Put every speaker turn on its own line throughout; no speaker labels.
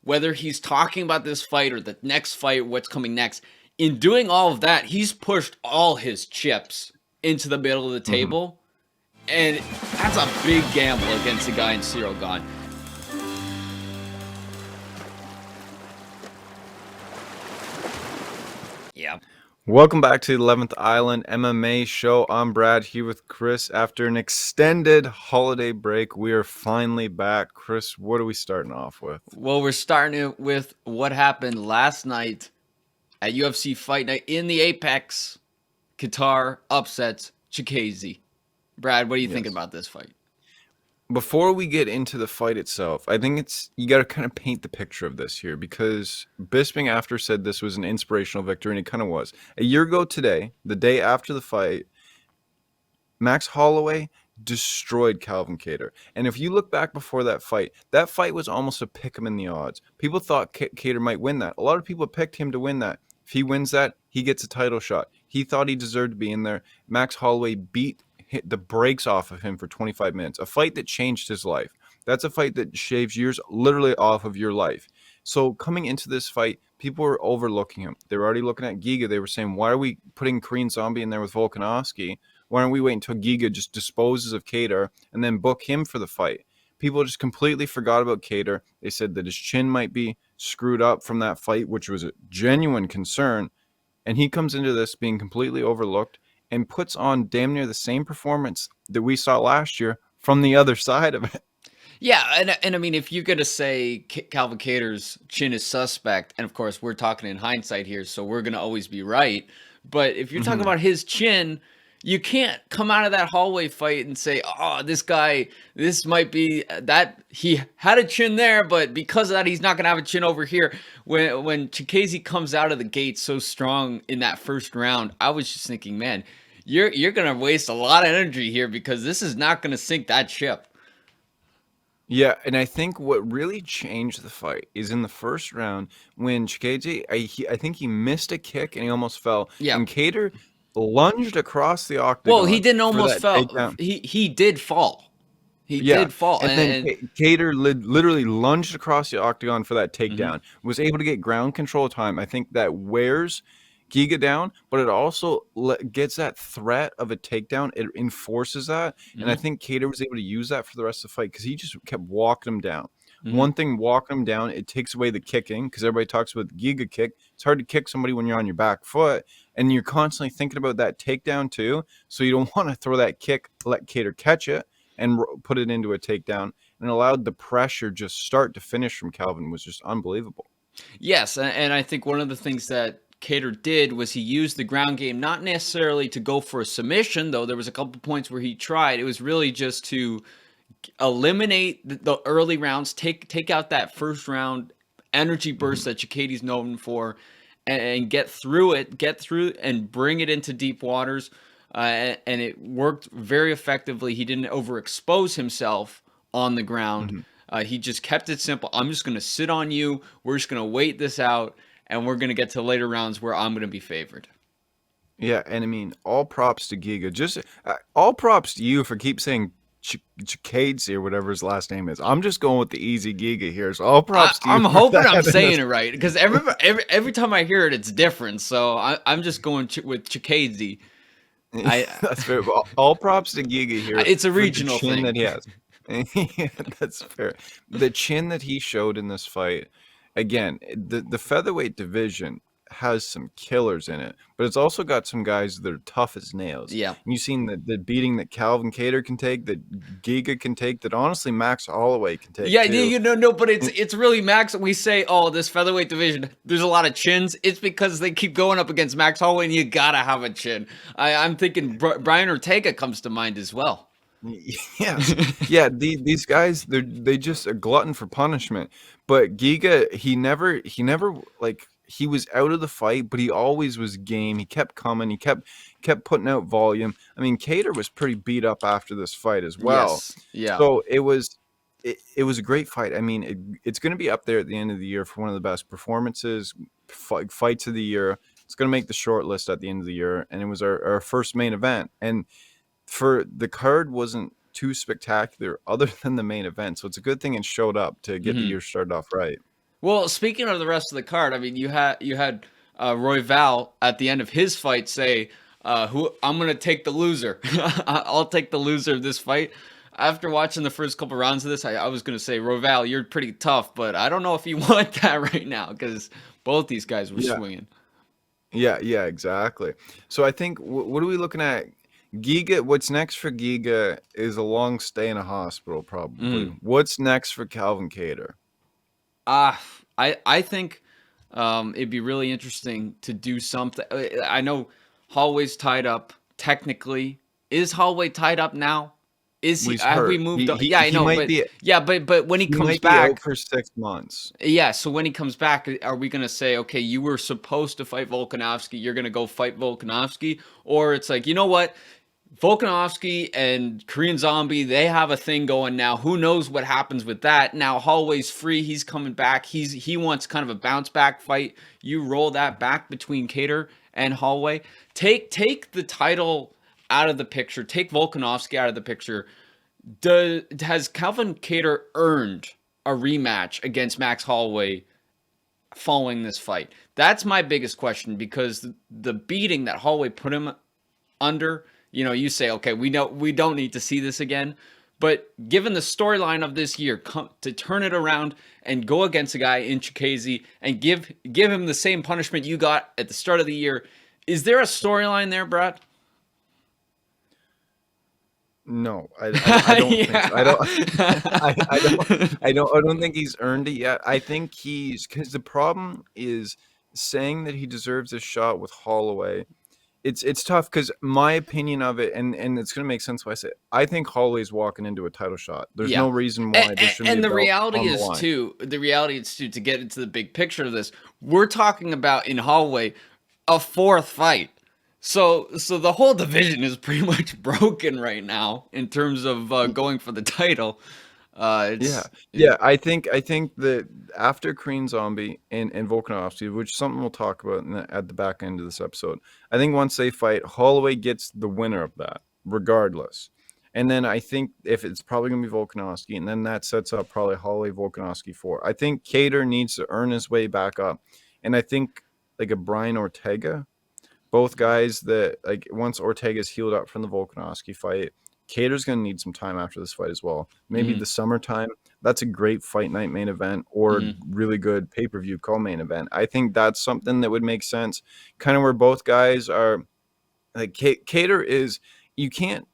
whether he's talking about this fight or the next fight, what's coming next, in doing all of that, he's pushed all his chips into the middle of the table. And that's a big gamble against a guy in Ciryl Gane. Yeah.
Welcome back to the 11th Island MMA show. I'm Brad here with Chris. After an extended holiday break, we are finally back. Chris, what are we starting off with?
Well, we're starting with what happened last night at UFC Fight Night in the Apex. Kattar upsets Chikadze. Brad, what are you thinking about this fight?
Before we get into the fight itself, I think you got to kind of paint the picture of this here, because Bisping after said this was an inspirational victory, and it kind of was. A year ago today, the day after the fight, Max Holloway destroyed Calvin Kattar. And if you look back before that fight was almost a pick 'em in the odds. People thought Kattar might win that. A lot of people picked him to win that. If he wins that, he gets a title shot. He thought he deserved to be in there. Max Holloway hit the brakes off of him for 25 minutes. A fight that changed his life. That's a fight that shaves years literally off of your life. So coming into this fight, people were overlooking him. They were already looking at Giga. They were saying, why are we putting Korean Zombie in there with Volkanovski? Why don't we wait until Giga just disposes of Kattar and then book him for the fight? People just completely forgot about Kattar. They said that his chin might be screwed up from that fight, which was a genuine concern. And he comes into this being completely overlooked and puts on damn near the same performance that we saw last year from the other side of it.
Yeah, and I mean, if you're going to say Calvin Kattar's chin is suspect, and of course we're talking in hindsight here, so we're going to always be right. But if you're talking about his chin, you can't come out of that Holloway fight and say, oh, this guy, this might be that he had a chin there, but because of that, he's not going to have a chin over here. When Chikadze comes out of the gate so strong in that first round, I was just thinking, man, you're going to waste a lot of energy here because this is not going to sink that ship.
Yeah, and I think what really changed the fight is in the first round when Chikadze, I think he missed a kick and he almost fell.
Yeah.
And Kattar lunged across the octagon.
Well, he didn't almost fall.
Takedown.
He did fall. He did fall.
And then Kattar literally lunged across the octagon for that takedown. Was able to get ground control time. I think that wears Giga down, but it also gets that threat of a takedown. It enforces that. And I think Kattar was able to use that for the rest of the fight because he just kept walking him down. One thing, walking him down, it takes away the kicking because everybody talks about the Giga kick. It's hard to kick somebody when you're on your back foot, and you're constantly thinking about that takedown too. So you don't want to throw that kick, let Kattar catch it, and put it into a takedown. And allowed the pressure just start to finish from Calvin was just unbelievable.
Yes, and I think one of the things that Kattar did was he used the ground game, not necessarily to go for a submission, though there was a couple points where he tried. It was really just to eliminate the early rounds, take out that first round energy burst that Chikadze's known for, and get through and bring it into deep waters. And it worked very effectively. He didn't overexpose himself on the ground. He just kept it simple. I'm just going to sit on you. We're just going to wait this out, and we're going to get to later rounds where I'm going to be favored.
Yeah, and I mean, all props to Giga. Just all props to you for keep saying Chikadze or whatever his last name is. I'm just going with the easy Giga here. So all props to you.
I'm hoping I'm saying it right because every time I hear it, it's different. So I'm just going with Chikadze.
That's fair. All props to Giga here.
It's a regional
chin
thing
that he has. Yeah, that's fair. The chin that he showed in this fight, again, the featherweight division has some killers in it, but it's also got some guys that are tough as nails.
Yeah.
And you've seen the beating that Calvin Kattar can take, that Giga can take, that honestly Max Holloway can take.
Yeah,
too.
no, but it's really Max. We say, oh, this featherweight division, there's a lot of chins. It's because they keep going up against Max Holloway, and you gotta have a chin. I'm thinking Brian Ortega comes to mind as well.
Yes. Yeah, these guys, they just a glutton for punishment. But Giga, he never like, he was out of the fight, but he always was game. He kept coming. He kept putting out volume. I mean, Kattar was pretty beat up after this fight as well.
Yes. Yeah.
So it was a great fight. I mean, it's going to be up there at the end of the year for one of the best performances, fights of the year. It's going to make the short list at the end of the year, and it was our first main event. And for the card wasn't too spectacular other than the main event, so it's a good thing it showed up to get the year started off right.
Well, speaking of the rest of the card, I mean, you had Royval at the end of his fight say, "Who I'm gonna take the loser. I'll take the loser of this fight." After watching the first couple rounds of this, I was gonna say, Royval, you're pretty tough, but I don't know if you want that right now because both these guys were
Yeah,
swinging.
yeah, exactly. So I think what are we looking at? Giga, what's next for Giga is a long stay in a hospital, probably.
Mm.
What's next for Calvin Kattar?
Uh, I think it'd be really interesting to do something. I know Holloway's tied up technically. Is Holloway tied up now? Is
Well,
he?
he's
Have we
hurt.
moved on? Yeah, I
He
know,
might
but
be
yeah, but when he
he
comes
might be out
back,
for 6 months.
yeah. So when he comes back, are we gonna say, okay, you were supposed to fight Volkanovski, you're gonna go fight Volkanovski, or it's like, you know what? Volkanovski and Korean Zombie, they have a thing going now. Who knows what happens with that? Now Holloway's free. He's coming back. He wants kind of a bounce back fight. You roll that back between Kattar and Holloway. Take the title out of the picture. Take Volkanovski out of the picture. Has Calvin Kattar earned a rematch against Max Holloway following this fight? That's my biggest question because the beating that Holloway put him under, you say, okay, we don't need to see this again. But given the storyline of this year, to turn it around and go against a guy in Chikadze and give him the same punishment you got at the start of the year, is there a storyline there, Brad?
No, I don't think so. I don't
Yeah.
I don't think he's earned it yet. I think he's because the problem is saying that he deserves a shot with Holloway. It's tough because my opinion of it, and it's gonna make sense why I say it. I think Holloway's walking into a title shot. There's
Yeah.
no reason
And,
why there shouldn't
and
be
the
a belt
reality
on the
is
line.
too, to get into the big picture of this, we're talking about in Holloway a fourth fight. So the whole division is pretty much broken right now in terms of going for the title.
Yeah,
It's
yeah. I think that after Korean Zombie and Volkanovski, which is something we'll talk about at the back end of this episode, I think once they fight, Holloway gets the winner of that, regardless. And then I think if it's probably gonna be Volkanovski, and then that sets up probably Holloway Volkanovski 4. I think Kattar needs to earn his way back up, and I think like a Brian Ortega, both guys that like once Ortega's healed up from the Volkanovski fight, Cater's going to need some time after this fight as well. Maybe
mm,
the summertime. That's a great fight night main event or
mm,
really good pay-per-view co-main event. I think that's something that would make sense. Kind of where both guys are like Cater is you can't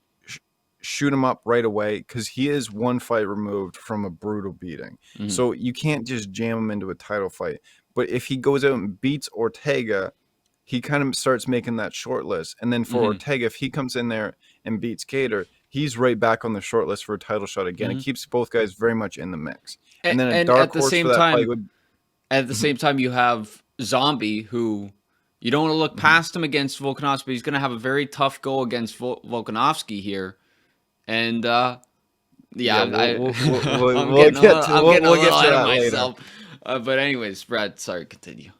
shoot him up right away because he is one fight removed from a brutal beating.
mm,
So you can't just jam him into a title fight. But if he goes out and beats Ortega, he kind of starts making that short list. And then for
mm,
Ortega, if he comes in there and beats Kattar, he's right back on the short list for a title shot again. It
mm.
keeps both guys very much in the mix. And then a
And
dark horse for that fight would.
at the same time, you have Zombie, who you don't want to look
Mhm.
past him against Volkanovski. He's going to have a very tough go against Volkanovski here, and yeah,
Yeah, we'll,
I'm
we'll
getting
get to
I'm getting a
we'll get
little
to
ahead of
that later.
myself. But anyways, Brad, sorry, continue.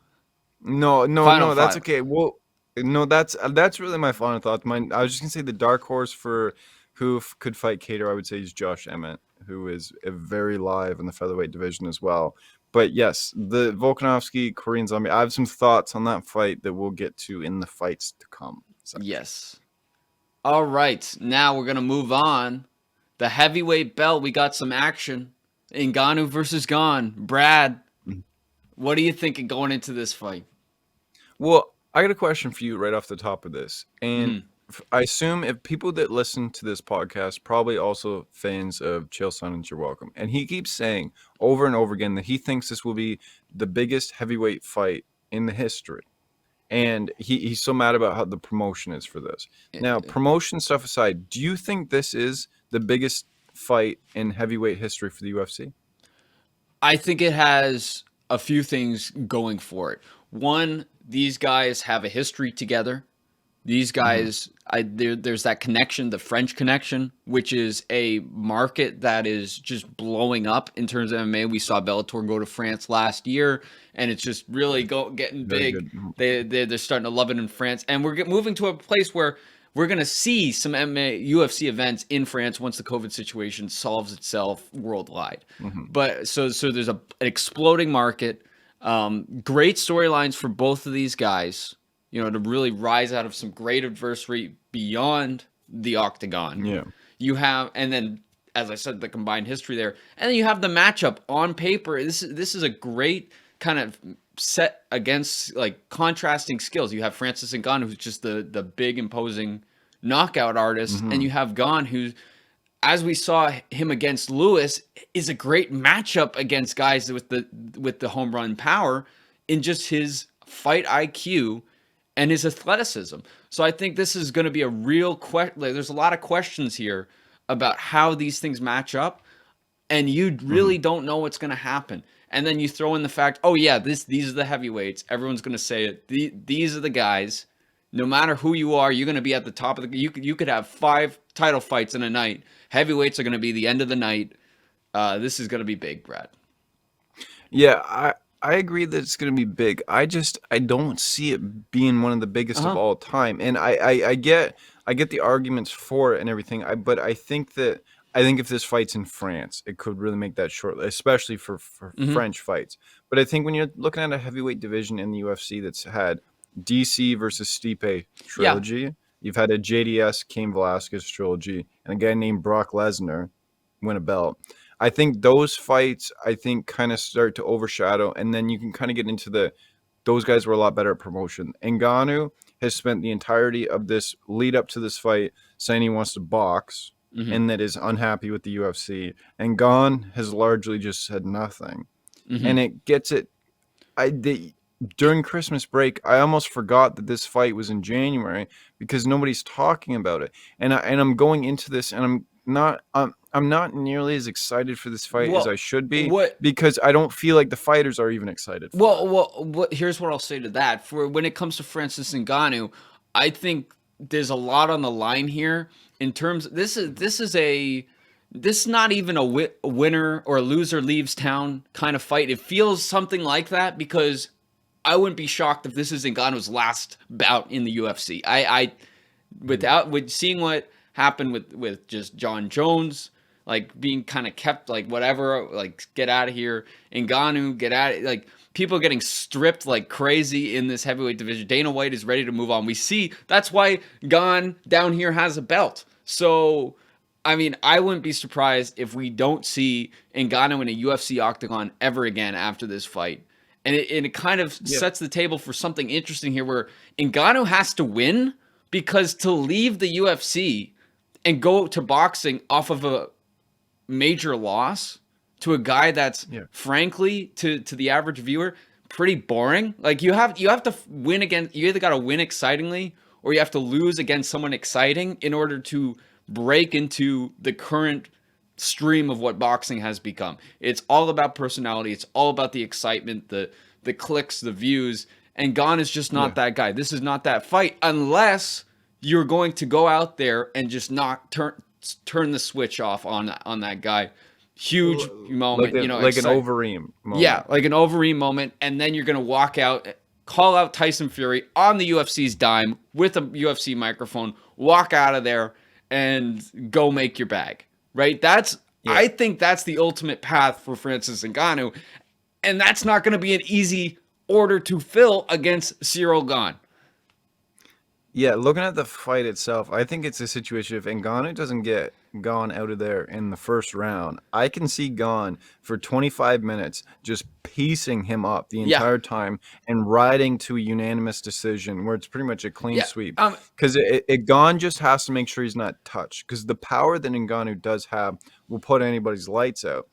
Final
No, that's
five.
okay. Well, no, that's really my final thoughts. Mine, I was just gonna say the dark horse for who could fight Kattar. I would say is Josh Emmett, who is very live in the featherweight division as well. But yes, the Volkanovski Korean Zombie. I have some thoughts on that fight that we'll get to in the fights to come section.
Yes. All right, now we're gonna move on. The heavyweight belt. We got some action. Ngannou versus Gane. Brad,
Mhm.
what are you thinking going into this fight?
Well, I got a question for you right off the top of this, and
Mm-hmm.
I assume if people that listen to this podcast probably also fans of Chael Sonnens, you're welcome. And he keeps saying over and over again that he thinks this will be the biggest heavyweight fight in the history. And he's so mad about how the promotion is for this. Now, promotion stuff aside, do you think this is the biggest fight in heavyweight history for the UFC?
I think it has a few things going for it. One, these guys have a history together. These
Mm-hmm.
guys, there's that connection, the French connection, which is a market that is just blowing up in terms of MMA. We saw Bellator go to France last year, and it's just really getting
Very
big.
good.
They're starting to love it in France, and we're moving to a place where we're going to see some UFC events in France once the COVID situation solves itself worldwide. But so there's an exploding market, great storylines for both of these guys, you know, to really rise out of some great adversity beyond the octagon.
Yeah.
You have, and then, as I said, the combined history there, and then you have the matchup on paper. This is a great kind of set against like contrasting skills. You have Francis Ngannou, who's just the big imposing knockout artist, and you have Gane, who, as we saw him against Lewis, is a great matchup against guys with the home run power in just his fight IQ and his athleticism. So I think this is going to be a real question. Like, there's a lot of questions here about how these things match up, and you really don't know what's going to happen. And then you throw in the fact, oh yeah, these are the heavyweights. Everyone's going to say it. These are the guys. No matter who you are, you're going to be at the top of the. You could have 5 title fights in a night. Heavyweights are going to be the end of the night. This is going to be big, Brad.
Yeah, I agree that it's going to be big. I don't see it being one of the biggest of all time. And I get the arguments for it and everything. But I think if this fight's in France, it could really make that short, especially for French fights. But I think when you're looking at a heavyweight division in the UFC that's had DC versus Stipe trilogy, you've had a JDS Cain Velasquez trilogy, and a guy named Brock Lesnar win a belt. I think those fights, kind of start to overshadow, and then you can kind of get into those guys were a lot better at promotion. Ngannou has spent the entirety of this lead up to this fight saying he wants to box, and that is unhappy with the UFC. And Gane has largely just said nothing. And it gets it. During Christmas break, I almost forgot that this fight was in January because nobody's talking about it. And I'm going into this, and I'm not nearly as excited for this fight as I should be, because I don't feel like the fighters are even excited for it.
Here's what I'll say to that. For when it comes to Francis Ngannou, I think there's a lot on the line here in terms. This is not even a winner or loser leaves town kind of fight. It feels something like that because I wouldn't be shocked if this is Ngannou's last bout in the UFC. With seeing what happened with just John Jones, like being kind of kept like whatever, like get out of here. Ngannou, get out. Like people getting stripped like crazy in this heavyweight division. Dana White is ready to move on. We see that's why Gane down here has a belt. So, I mean, I wouldn't be surprised if we don't see Ngannou in a UFC octagon ever again after this fight. And it kind of sets the table for something interesting here where Ngannou has to win, because to leave the UFC and go to boxing off of a major loss to a guy that's frankly to the average viewer pretty boring. Like you have to win against, you either got to win excitingly or you have to lose against someone exciting in order to break into the current stream of what boxing has become. It's all about personality. It's all about the excitement, the clicks, the views. And Gane is just not that guy. This is not that fight unless you're going to go out there and just not turn the switch off on that guy. Huge moment,
like an Overeem moment.
Yeah, like an Overeem moment, and then you're going to walk out, call out Tyson Fury on the UFC's dime with a UFC microphone, walk out of there, and go make your bag. Right? I think that's the ultimate path for Francis Ngannou, and that's not going to be an easy order to fill against Ciryl Gane.
Yeah, looking at the fight itself, I think it's a situation if Ngannou doesn't get Gane out of there in the first round, I can see Gane for 25 minutes just piecing him up the entire time and riding to a unanimous decision where it's pretty much a clean sweep. Because Gane just has to make sure he's not touched, because the power that Ngannou does have will put anybody's lights out.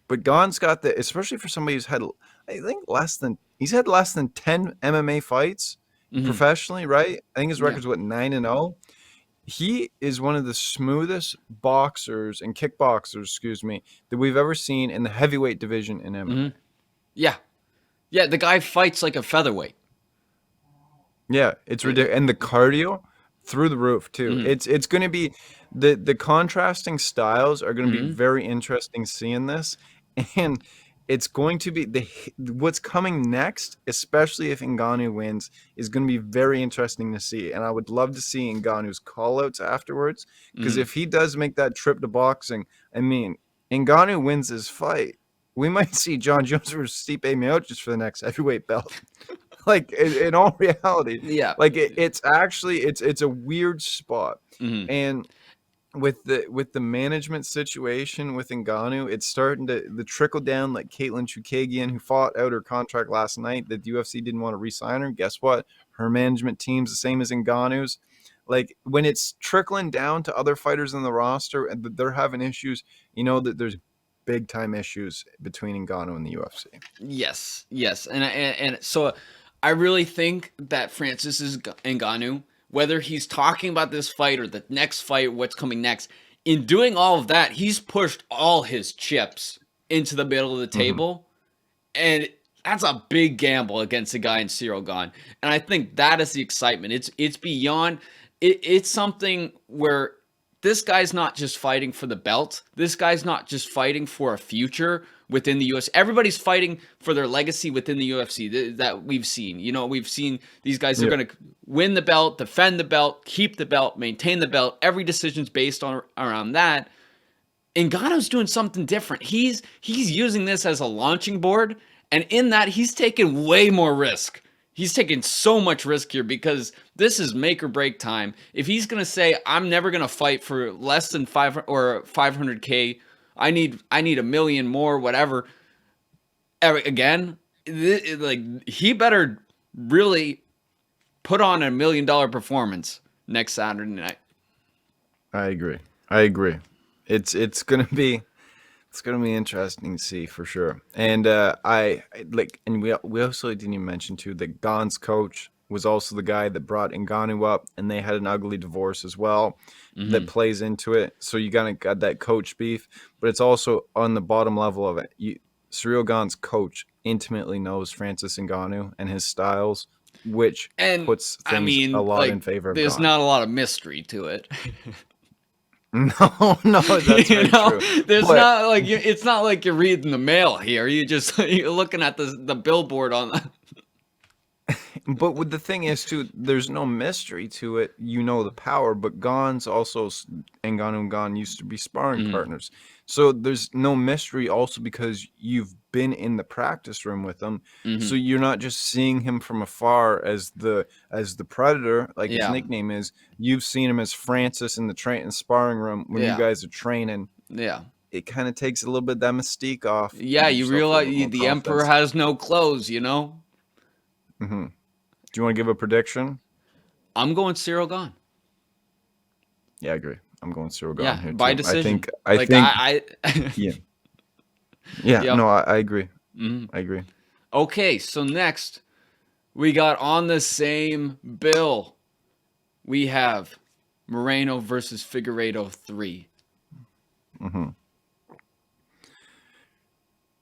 But Gane's got especially for somebody who's had, I think, less than 10 MMA fights. Professionally, right? I think his record's 9-0. He is one of the smoothest boxers and kickboxers, that we've ever seen in the heavyweight division in MMA.
Yeah, the guy fights like a featherweight.
Yeah, it's ridiculous, and the cardio through the roof too. It's going to be the contrasting styles are going to be very interesting seeing this, and it's going to be what's coming next, especially if Ngannou wins, is going to be very interesting to see. And I would love to see Ngannou's call-outs afterwards, because
Mm.
if he does make that trip to boxing, I mean, Ngannou wins this fight, we might see John Jones versus Stipe Miocic for the next heavyweight belt. Like in all reality,
Yeah.
like it's actually it's a weird spot,
Mm.
and with the management situation with Ngannou, it's starting to the trickle down. Like Caitlin Chukagian, who fought out her contract last night, that the UFC didn't want to re-sign her. Guess what? Her management team's the same as Ngannou's. Like when it's trickling down to other fighters in the roster and they're having issues, you know that there's big time issues between Ngannou and the UFC.
Yes, yes, and so I really think that Francis is Ngannou, whether he's talking about this fight or the next fight, what's coming next, in doing all of that, he's pushed all his chips into the middle of the table, and that's a big gamble against a guy in Ciryl Gane. And I think that is the excitement. It's beyond. It's something where this guy's not just fighting for the belt. This guy's not just fighting for a future within the UFC. Everybody's fighting for their legacy within the UFC that we've seen. You know, we've seen these guys are going to win the belt, defend the belt, keep the belt, maintain the belt. Every decision's based on around that. Ngannou's doing something different. He's using this as a launching board, and in that he's taking way more risk. He's taking so much risk here because this is make or break time. If he's going to say I'm never going to fight for less than 500 or 500K, I need a million more, whatever. Again, like he better really put on $1 million performance next Saturday night.
I agree. It's gonna be interesting to see for sure. And we also didn't even mention too that Gane's coach was also the guy that brought Ngannou up, and they had an ugly divorce as well that plays into it. So you got that coach beef, but it's also on the bottom level of it. Ciryl Gane's coach intimately knows Francis Ngannou and his styles, which puts things a lot in favor of
there's
Gane.
not a lot of mystery to it.
No, that's very true.
There's not like it's not like you're reading the mail here. You're looking at the billboard on.
But the thing is too, there's no mystery to it. You know the power, but Gane's also Ngannou and Gane used to be sparring partners, so there's no mystery. Also because you've been in the practice room with him, so you're not just seeing him from afar as the predator, like his nickname is. You've seen him as Francis in the sparring room when you guys are training.
Yeah.
It kind of takes a little bit of that mystique off.
Yeah, you realize the emperor has no clothes, you know?
Mm-hmm. Do you want to give a prediction?
I'm going Ciryl Gane.
Yeah, I agree. I'm going Ciryl Gane here too.
By decision.
I think yeah. No, I agree. I agree.
Okay, so next we got on the same bill. We have Moreno versus Figueiredo 3.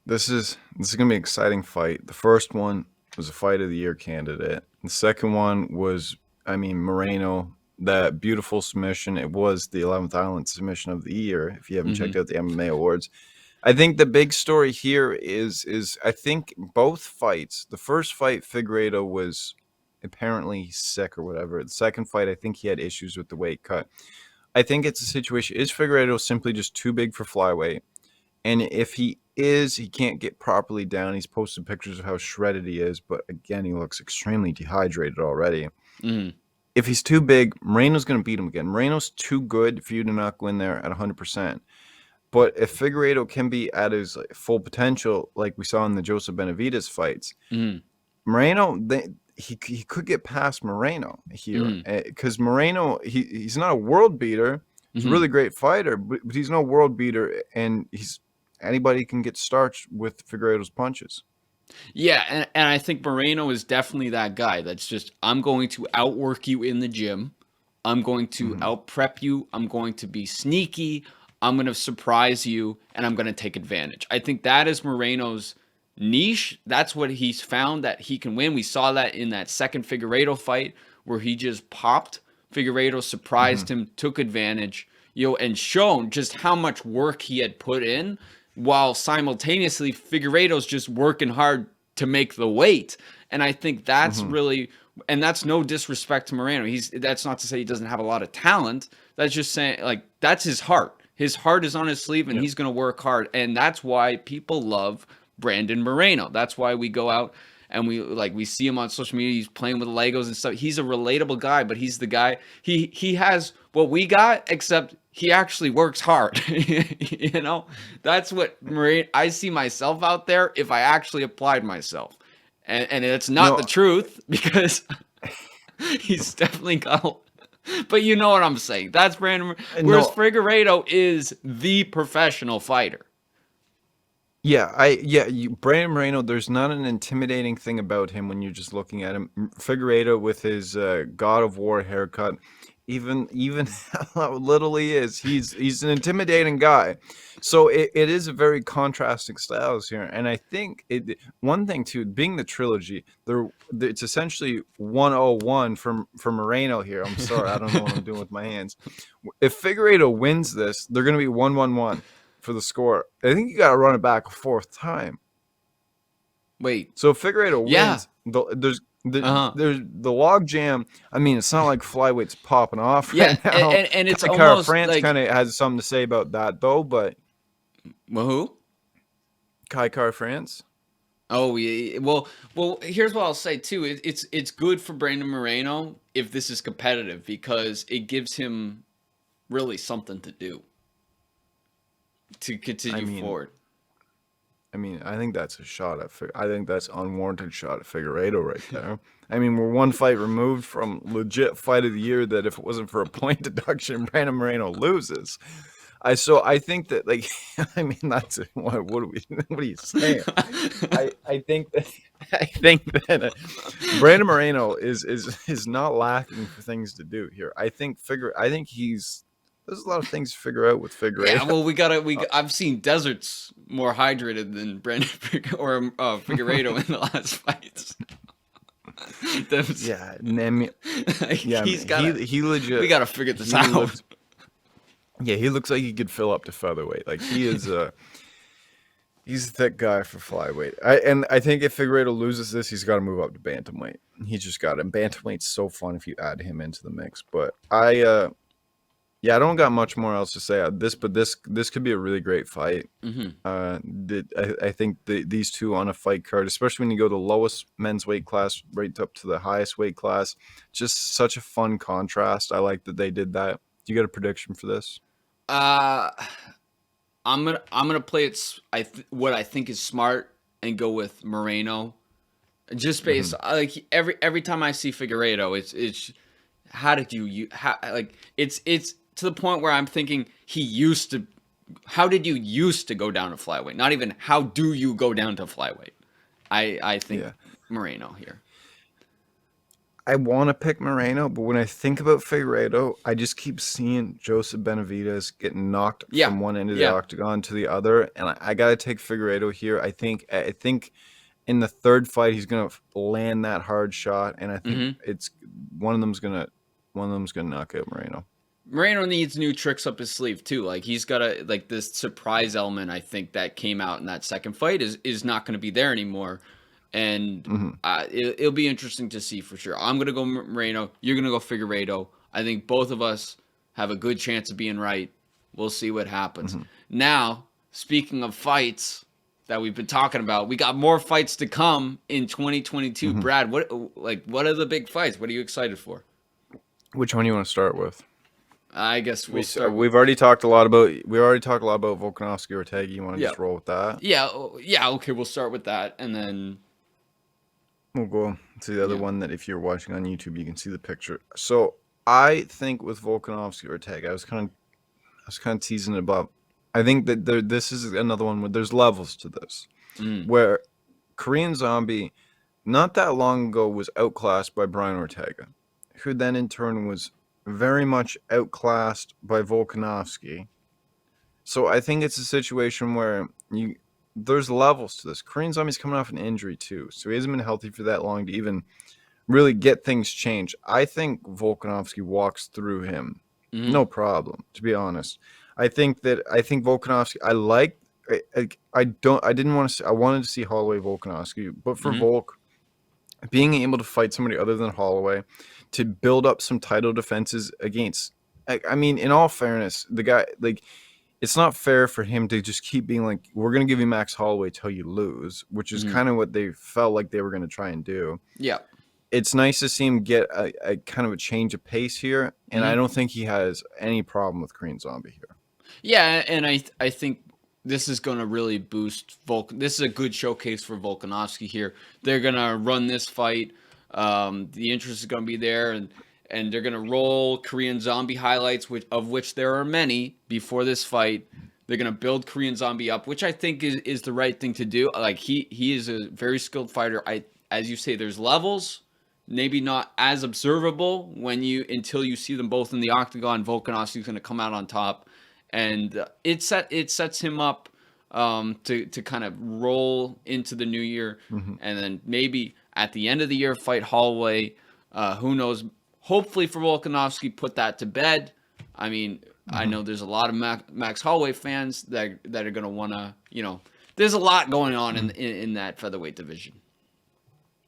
This is gonna be an exciting fight. The first one was a fight of the year candidate. The second one was, Moreno, that beautiful submission. It was the 11th Island submission of the year. If you haven't checked out the MMA awards, I think the big story here is I think both fights. The first fight, Figueiredo was apparently sick or whatever. The second fight, I think he had issues with the weight cut. I think it's a situation. Is Figueiredo simply just too big for flyweight? And if he can't get properly down. He's posted pictures of how shredded he is, but again, he looks extremely dehydrated already. If he's too big, Moreno's going to beat him again. Moreno's too good for you to not go in there at 100%. But if Figueiredo can be at his full potential, like we saw in the Joseph Benavidez fights, Moreno, he could get past Moreno here. Because Moreno, he's not a world beater. He's a really great fighter, but he's no world beater, and anybody can get starched with Figueiredo's punches.
Yeah, and I think Moreno is definitely that guy that's just, I'm going to outwork you in the gym. I'm going to out-prep you. I'm going to be sneaky. I'm going to surprise you, and I'm going to take advantage. I think that is Moreno's niche. That's what he's found that he can win. We saw that in that second Figueiredo fight where he just popped. Figueiredo surprised him, took advantage, and shown just how much work he had put in. while simultaneously Figueiredo's just working hard to make the weight. And I think that's really, and that's no disrespect to Moreno. That's not to say he doesn't have a lot of talent. That's just saying, like, that's his heart. His heart is on his sleeve, and he's going to work hard. And that's why people love Brandon Moreno. That's why we go out and we see him on social media. He's playing with Legos and stuff. He's a relatable guy, but he's the guy. He has what we got, except he actually works hard. You know, that's what I see myself out there if I actually applied myself. And it's not the truth, because he's definitely got. But you know what I'm saying. That's Brandon. Whereas Figueiredo is the professional fighter.
Brandon Moreno, there's not an intimidating thing about him when you're just looking at him. Figueiredo with his God of War haircut, even how little he is, he's an intimidating guy. So it is a very contrasting styles here, and I think one thing too, being the trilogy, it's essentially 101 for Moreno here. I'm sorry, I don't know what I'm doing with my hands. If Figueiredo wins this, they're going to be 1-1-1 for the score. I think you got to run it back a fourth time.
Wait.
So if Figueiredo wins, there's the log jam. I mean, it's not like Flyweight's popping off right now.
And it's
Kattar
almost
France
like,
kind of has something to say about that, though. But
who?
Kattar France.
Oh yeah. Well. Here's what I'll say too. It's good for Brandon Moreno if this is competitive, because it gives him really something to do to continue forward.
I mean, I think that's a shot at. I think that's unwarranted shot at Figueiredo right there. I mean, we're one fight removed from legit fight of the year that if it wasn't for a point deduction, Brandon Moreno loses. I think that, like, I mean, that's what are you saying? I think that Brandon Moreno is not lacking for things to do here. I think there's a lot of things to figure out with Figueiredo.
Yeah, well, I've seen deserts more hydrated than Brandon Figueiredo in the last fights.
He legit.
We gotta figure this out.
He looks like he could fill up to featherweight. Like, he is he's a thick guy for flyweight. I think if Figueiredo loses this, he's got to move up to bantamweight. He's just got it. Bantamweight's so fun if you add him into the mix. But I don't got much more else to say on this, but this could be a really great fight. I think these two on a fight card, especially when you go the lowest men's weight class right up to the highest weight class, just such a fun contrast. I like that they did that. Do you got a prediction for this?
I'm gonna play it. What I think is smart, and go with Moreno, just based like every time I see Figueiredo, it's how did you it's to the point where I'm thinking how did you used to go down to flyweight? Not even how do you go down to flyweight? I think Moreno here.
I want to pick Moreno, but when I think about Figueiredo, I just keep seeing Joseph Benavidez getting knocked from one end of the octagon to the other, and I got to take Figueiredo here. I think in the third fight he's gonna land that hard shot, and I think it's one of them's gonna knock out Moreno.
Moreno needs new tricks up his sleeve too. Like, he's got this surprise element. I think that came out in that second fight is not going to be there anymore. And it'll be interesting to see for sure. I'm going to go Moreno. You're going to go Figueiredo. I think both of us have a good chance of being right. We'll see what happens. Now, speaking of fights that we've been talking about, we got more fights to come in 2022. Brad, what are the big fights? What are you excited for?
Which one do you want to start with?
I guess we'll start.
We've already talked a lot about Volkanovski Ortega. You want to just roll with that?
Yeah. Okay, we'll start with that, and then
we'll go to the other one that if you're watching on YouTube, you can see the picture. So I think with Volkanovski Ortega, I was kind of teasing it about. I think that this is another one where there's levels to this, where Korean Zombie, not that long ago, was outclassed by Brian Ortega, who then in turn was very much outclassed by Volkanovski. So I think it's a situation where there's levels to this. Korean Zombie's coming off an injury too, so he hasn't been healthy for that long to even really get things changed. I think Volkanovski walks through him, no problem. To be honest, I think Volkanovski. I like I didn't want to see, I wanted to see Holloway Volkanovski, but for
Hmm.
Volk being able to fight somebody other than Holloway to build up some title defenses against, I mean, in all fairness, the guy, like, it's not fair for him to just keep being like, we're going to give you Max Holloway till you lose, which is
Hmm.
kind of what they felt like they were going to try and do.
Yeah.
It's nice to see him get a kind of a change of pace here, and I
Hmm.
don't think he has any problem with Korean Zombie here.
Yeah, and I think this is going to really boost Volk. This is a good showcase for Volkanovski here. They're going to run this fight. The interest is going to be there, and they're going to roll Korean Zombie highlights, of which there are many before this fight. They're going to build Korean Zombie up, which I think is the right thing to do. Like he is a very skilled fighter. As you say, there's levels. Maybe not as observable until you see them both in the octagon. Volkanovski's going to come out on top, and it sets him up to kind of roll into the new year,
Mm-hmm.
and then maybe at the end of the year fight Holloway. Who knows? Hopefully for Volkanovski, put that to bed. I mean, I
Mm-hmm.
know there's a lot of Max Holloway fans that are going to want to, there's a lot going on in that featherweight division.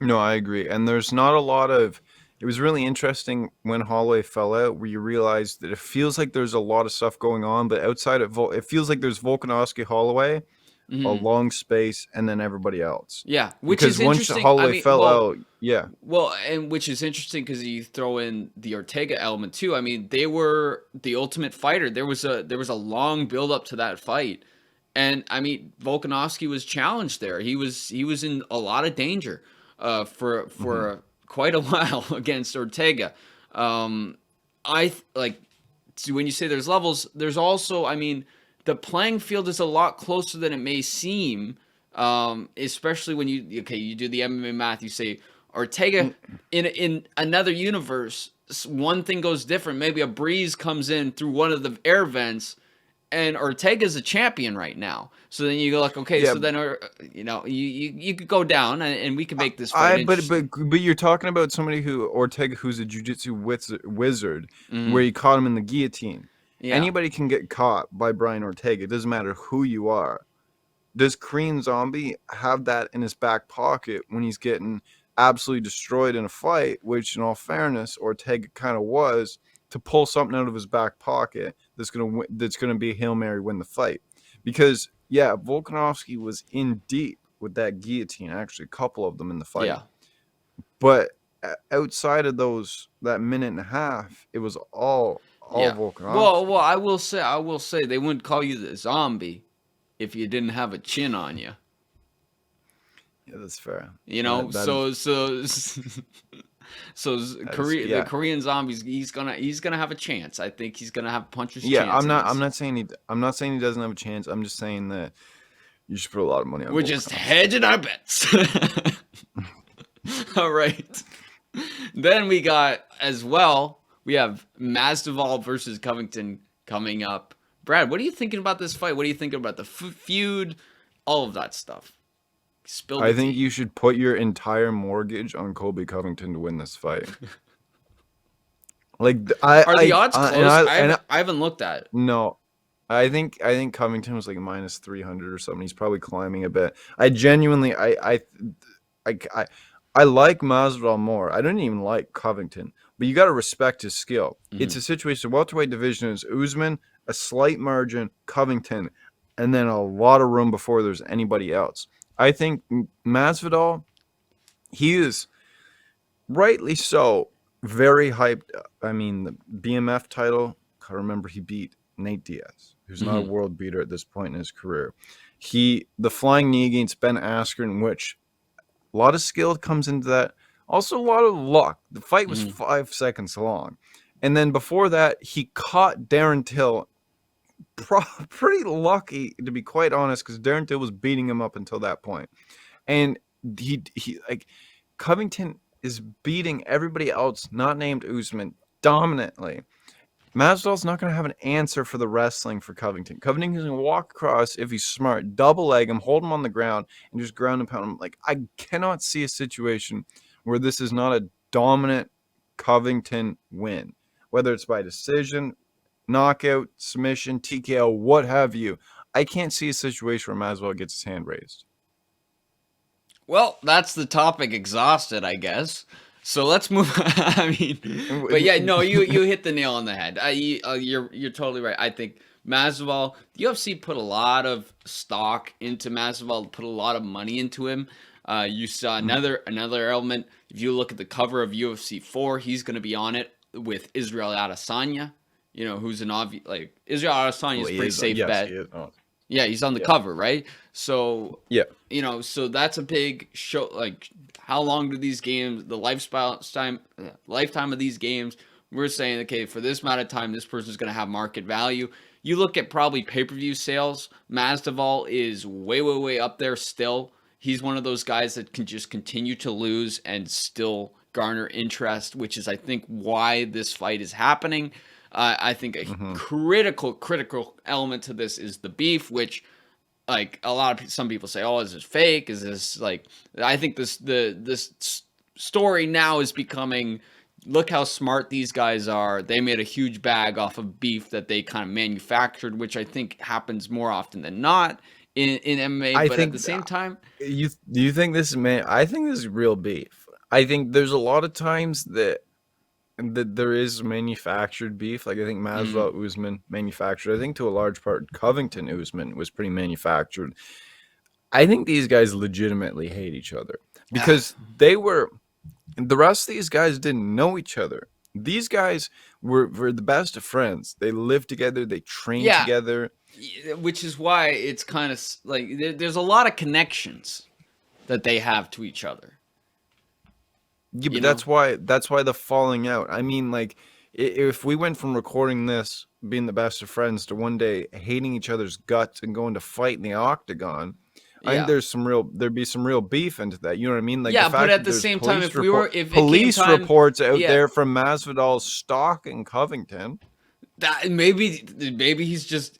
No, I agree. And there's not a lot of. It was really interesting when Holloway fell out, where you realize that it feels like there's a lot of stuff going on, but outside of it feels like there's Volkanovski, Holloway, a
Hmm.
long space, and then everybody else.
Yeah, which
Because
is
once
interesting. I
Holloway
mean,
fell out, yeah,
and which is interesting because you throw in the Ortega element too. I mean, they were the Ultimate Fighter. There was a long build up to that fight, and I mean, Volkanovski was challenged there. He was in a lot of danger
hmm
for quite a while against Ortega. Um, like so when you say there's levels, there's also, I mean, the playing field is a lot closer than it may seem. Especially when you do the MMA math, you say Ortega in another universe, one thing goes different. Maybe a breeze comes in through one of the air vents, and Ortega's a champion right now. So then you go like, okay,
yeah.
so then you could go down, and we can make this fight interesting.
But you're talking about somebody who Ortega, who's a jujitsu wizard, where
Hmm.
you caught him in the guillotine.
Yeah,
Anybody can get caught by Brian Ortega. It doesn't matter who you are. Does Korean Zombie have that in his back pocket when he's getting absolutely destroyed in a fight, which in all fairness, Ortega kind of was, to pull something out of his back pocket that's gonna be a Hail Mary win the fight? Because yeah, Volkanovski was in deep with that guillotine, actually a couple of them in the fight.
yeah,
But outside of that minute and a half, it was all
yeah. Well,
Volkanovski.
I will say, they wouldn't call you the zombie if you didn't have a chin on you.
Yeah, that's fair.
You know,
That is
The
yeah.
Korean zombies, he's gonna have a chance. I think he's gonna have a puncher's
Yeah,
chance in
I'm
this.
not saying he doesn't have a chance. I'm just saying that you should put a lot of money on
We're just
Volkanovski.
hedging our bets. All right. Then we have Mazdavolv versus Covington coming up. Brad, what are you thinking about this fight? What are you thinking about the feud? All of that stuff. Spill the
I think
tea.
you should put your entire mortgage on Colby Covington to win this fight. Like
Are the odds close?
and
I haven't looked at it.
no, I think Covington was like minus 300 or something. He's probably climbing a bit. I genuinely I, I, I like Masvidal more. I don't even like Covington, but you got to respect his skill.
Hmm.
It's a situation. Welterweight division is Usman, a slight margin, Covington, and then a lot of room before there's anybody else. I think Masvidal, he is rightly so very hyped. I mean, the BMF title. I remember he beat Nate Diaz, who's not a
Hmm.
world beater at this point in his career. The flying knee against Ben Askren, which a lot of skill comes into that. Also, a lot of luck. The fight was
Hmm.
5 seconds long. And then before that, he caught Darren Till. Pretty lucky, to be quite honest, because Darren Till was beating him up until that point. And he like Covington is beating everybody else, not named Usman, dominantly. Masvidal's not going to have an answer for the wrestling for Covington. Covington's going to walk across if he's smart, double leg him, hold him on the ground, and just ground and pound him. Like, I cannot see a situation where this is not a dominant Covington win, whether it's by decision, knockout, submission, TKO, what have you. I can't see a situation where Masvidal gets his hand raised.
Well, that's the topic exhausted, I guess. So let's move. I mean, but yeah, no, you hit the nail on the head. You're totally right. I think Masvidal, the UFC put a lot of stock into Masvidal, put a lot of money into him. You saw another element. If you look at the cover of UFC 4, he's going to be on it with Israel Adesanya. You know, who's an obvious Israel Adesanya is a pretty safe bet. Yeah, he's on the cover, right? So
yeah,
you know, so that's a big show. Like, how long do these games, the lifetime of these games? We're saying, okay, for this amount of time, this person's going to have market value. You look at probably pay-per-view sales. Masvidal is way, way, way up there still. He's one of those guys that can just continue to lose and still garner interest, which is, I think, why this fight is happening. I think a critical element to this is the beef, which, like, some people say, oh, is this fake? Is this like? I think this story now is becoming. Look how smart these guys are. They made a huge bag off of beef that they kind of manufactured, which I think happens more often than not in MMA. But at the same time,
do you think this is I think this is real beef. I think there's a lot of times that there is manufactured beef. Like, I think Masvidal Usman manufactured. I think to a large part Covington Usman was pretty manufactured. I think these guys legitimately hate each other because the rest of these guys didn't know each other. These guys were the best of friends. They lived together. They trained together.
Which is why it's kind of like there's a lot of connections that they have to each other.
Yeah, but that's why the falling out. I mean, like, if we went from recording this, being the best of friends, to one day hating each other's guts and going to fight in the octagon, I think there'd be some real beef into that. You know what I mean? Like,
yeah,
the fact
but at the same time, if
police reports out there from Masvidal stalking Covington,
that maybe he's just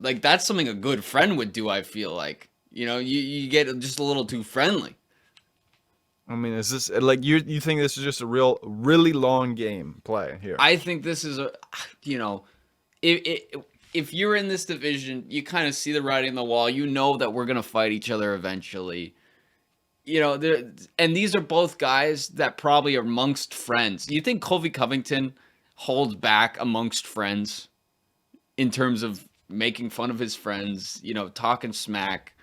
like, that's something a good friend would do. I feel like, you know, you get just a little too friendly.
I mean, is this like you think this is just a really long game play here?
I think this is you know, if you're in this division, you kind of see the writing on the wall. You know that we're gonna fight each other eventually. You know, and these are both guys that probably are amongst friends. You think Colby Covington holds back amongst friends in terms of making fun of his friends? You know, talking smack.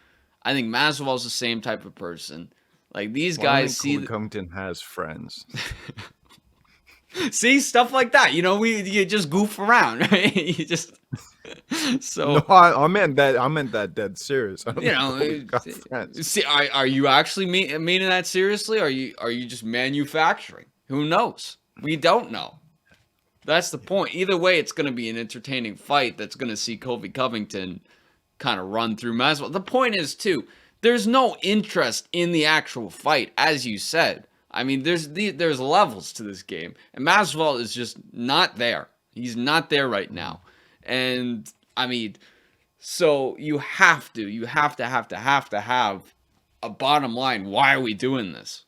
I think Masvidal's the same type of person. Like, these guys see
Covington has friends.
See, stuff like that. You know, you just goof around, right? You just
no, I meant that dead serious.
You know, see, are you actually meaning that seriously? Are you just manufacturing? Who knows? We don't know. That's the point. Either way, it's going to be an entertaining fight that's going to see Colby Covington kind of run through Masvidal. The point is, too, there's no interest in the actual fight, as you said. I mean, there's levels to this game, and Masvidal is just not there. He's not there right now, and I mean, so you have to have a bottom line. Why are we doing this?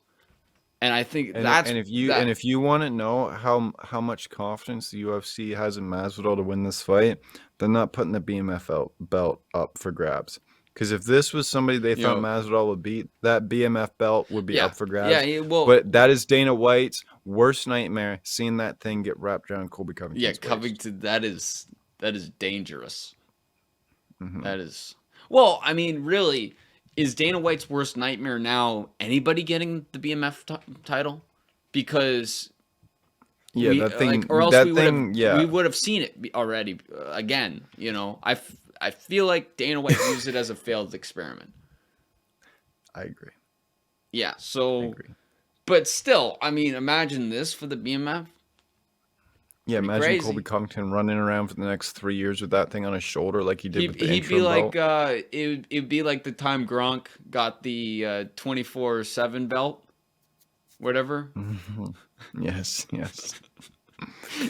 And I think
if you want to know how much confidence the UFC has in Masvidal to win this fight, they're not putting the BMF belt up for grabs. Because if this was somebody they thought Masvidal would beat, that BMF belt would be up for grabs.
Yeah, well,
but that is Dana White's worst nightmare, seeing that thing get wrapped around Colby Covington's waist.
Covington, that is dangerous. Mm-hmm. That is, well, I mean, really, is Dana White's worst nightmare now anybody getting the BMF title? Because we would have seen it already again. You know, I feel like Dana White used it as a failed experiment.
I agree.
Yeah, so, but still, I mean, imagine this for the BMF.
Yeah, imagine crazy. Colby Covington running around for the next 3 years with that thing on his shoulder like he did with the interim belt.
It'd be like the time Gronk got the 24/7 belt, whatever.
Yes.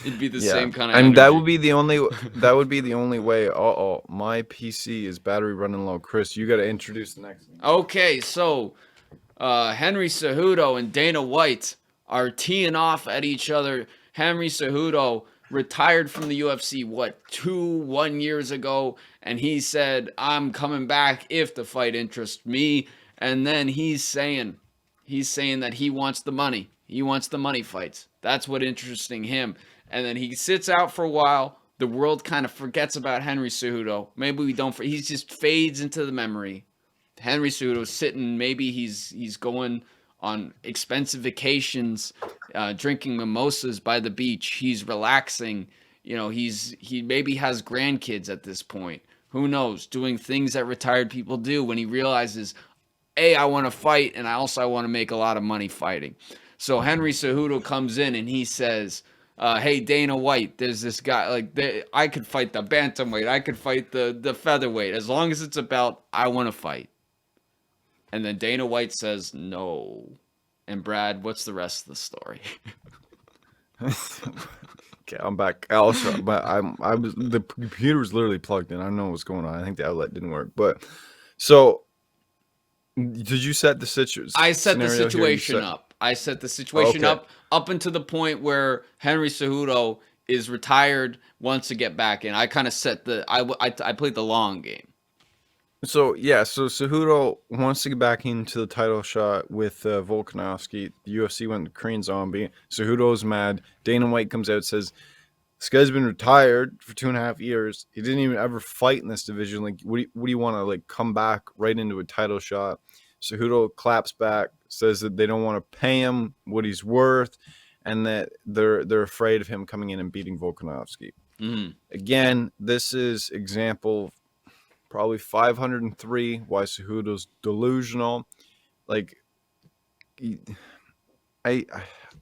It'd be the same kind of.
I mean, that would be the only way. My PC is battery running low. Chris, you got to introduce the next thing.
Okay, so Henry Cejudo and Dana White are teeing off at each other. Henry Cejudo retired from the UFC 1 years ago, and he said, "I'm coming back if the fight interests me." And then he's saying that he wants the money. He wants the money fights. That's what interesting him. And then he sits out for a while. The world kind of forgets about Henry Cejudo. Maybe we don't. He just fades into the memory. Henry Cejudo's sitting. Maybe he's going on expensive vacations, drinking mimosas by the beach. He's relaxing. You know, he maybe has grandkids at this point. Who knows? Doing things that retired people do when he realizes, A, I want to fight, and I want to make a lot of money fighting. So Henry Cejudo comes in and he says, hey, Dana White, there's this guy, like, I could fight the bantamweight. I could fight the featherweight. As long as it's a belt, I want to fight. And then Dana White says, no. And Brad, what's the rest of the story?
Okay, I'm back. Also, but the computer was literally plugged in. I don't know what's going on. I think the outlet didn't work. But so, did you set the situation?
I set the situation up. I set the situation up until the point where Henry Cejudo is retired, wants to get back in. I kind of set I played the long game.
So yeah, so Cejudo wants to get back into the title shot with Volkanovski. The UFC went to Korean Zombie. Cejudo's mad. Dana White comes out, says this guy's been retired for 2.5 years. He didn't even ever fight in this division. Like, what do you want to, like, come back right into a title shot? Cejudo claps back, says that they don't want to pay him what he's worth, and that they're afraid of him coming in and beating Volkanovski. Again, this is example probably 503 why Cejudo's delusional. Like, I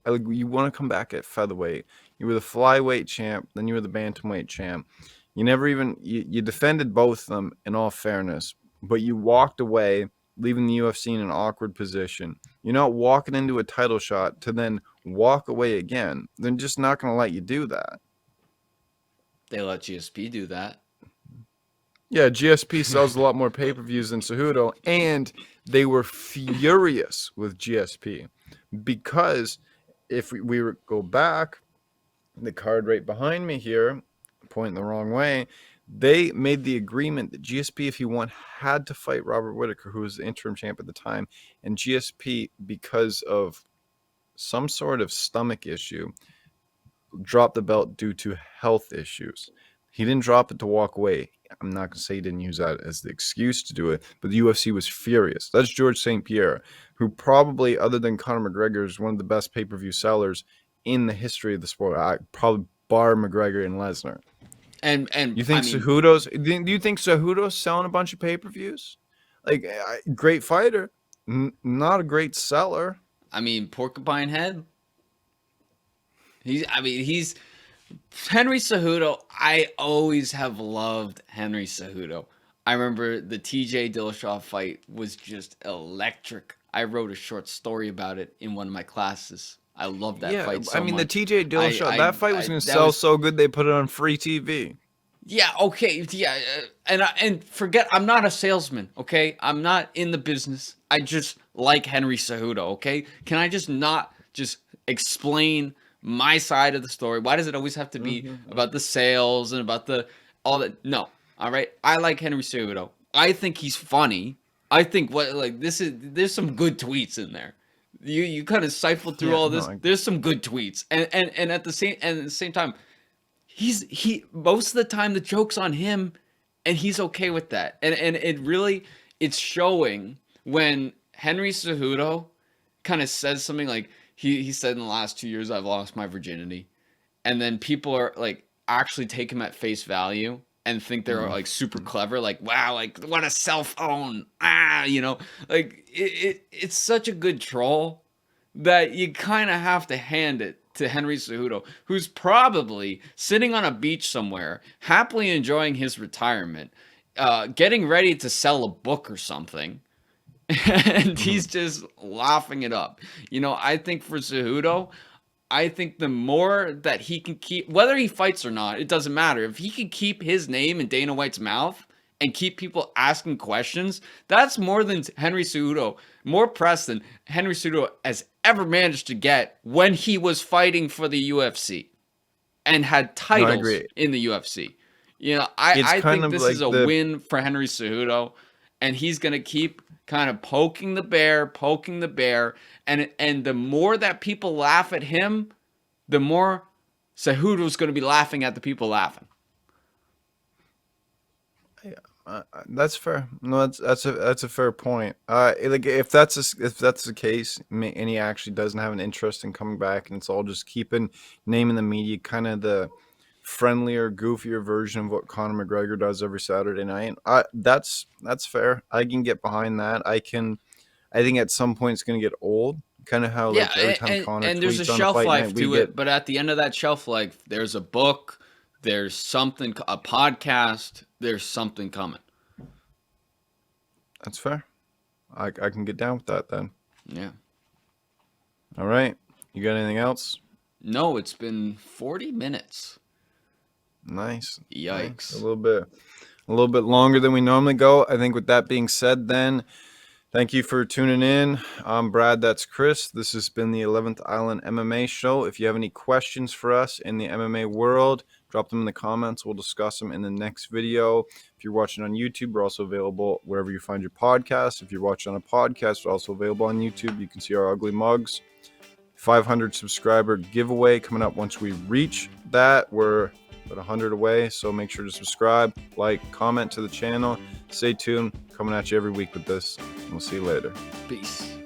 like, you want to come back at featherweight. You were the flyweight champ, then you were the bantamweight champ. You never even you defended both of them in all fairness, but you walked away, leaving the UFC in an awkward position. You're not walking into a title shot to then walk away again. They're just not going to let you do that.
They let GSP do that.
Yeah, GSP sells a lot more pay-per-views than Cejudo, and they were furious with GSP because if we go back, the card right behind me here, pointing the wrong way, they made the agreement that GSP, if he won, had to fight Robert Whittaker, who was the interim champ at the time, and GSP, because of some sort of stomach issue, dropped the belt due to health issues. He didn't drop it to walk away. I'm not going to say he didn't use that as the excuse to do it, but the UFC was furious. That's George St. Pierre, who probably, other than Conor McGregor, is one of the best pay-per-view sellers in the history of the sport. Probably bar McGregor and Lesnar.
And
you think Cejudo's? Do you think Cejudo's selling a bunch of pay-per-views? Like, great fighter, not a great seller.
I mean, Porcupine Head. He's Henry Cejudo. I always have loved Henry Cejudo. I remember the TJ Dillashaw fight was just electric. I wrote a short story about it in one of my classes. I love that fight so much.
The TJ Dillashaw, that fight was going to sell so good they put it on free TV.
Yeah, okay, yeah, and forget, I'm not a salesman, okay? I'm not in the business. I just like Henry Cejudo, okay? Can I just not just explain my side of the story? Why does it always have to be about the sales and about all that? No, all right? I like Henry Cejudo. I think he's funny. I think there's some good tweets in there. You kind of siphon through all this. There's some good tweets, and at the same time, he most of the time the joke's on him, and he's okay with that. And it's showing when Henry Cejudo kind of says something like he said in the last 2 years I've lost my virginity, and then people are like actually take him at face value and think they're like super clever, like, wow, like what a cell phone, like it's such a good troll that you kind of have to hand it to Henry Cejudo, who's probably sitting on a beach somewhere, happily enjoying his retirement, getting ready to sell a book or something, and he's just laughing it up. I think for Cejudo, I think the more that he can keep, whether he fights or not, it doesn't matter. If he can keep his name in Dana White's mouth and keep people asking questions, that's more than Henry Cejudo, more press than Henry Cejudo has ever managed to get when he was fighting for the UFC and had titles in the UFC. You know,
It's
I
kind
think
of
this
like
is a win for Henry Cejudo, and he's going to keep kind of poking the bear, and the more that people laugh at him, the more Cejudo's going to be laughing at the people laughing.
That's fair. No, that's a fair point. Like if that's the case, and he actually doesn't have an interest in coming back, and it's all just keeping naming the media kind of the friendlier, goofier version of what Conor McGregor does every Saturday night. That's fair. I can get behind that. I think at some point it's gonna get old. Kind of how
Yeah,
like every time Conor
and there's a
tweets on a
shelf
fight
life
night, we
to
get
it, but at the end of that shelf life, there's a book, there's something, a podcast, there's something coming.
that's fair. I can get down with that then.
Yeah.
All right. You got anything else?
No, it's been 40 minutes.
Nice.
Yikes.
Nice. A little bit longer than we normally go. I think with that being said, then, thank you for tuning in. I'm Brad. That's Chris. This has been the 11th Island MMA show. If you have any questions for us in the MMA world, drop them in the comments. We'll discuss them in the next video. If you're watching on YouTube, we're also available wherever you find your podcasts. If you're watching on a podcast, we're also available on YouTube. You can see our ugly mugs. 500 subscriber giveaway coming up once we reach that. We're about 100 away, so make sure to subscribe, like, comment to the channel. Stay tuned. Coming at you every week with this, and we'll see you later.
Peace.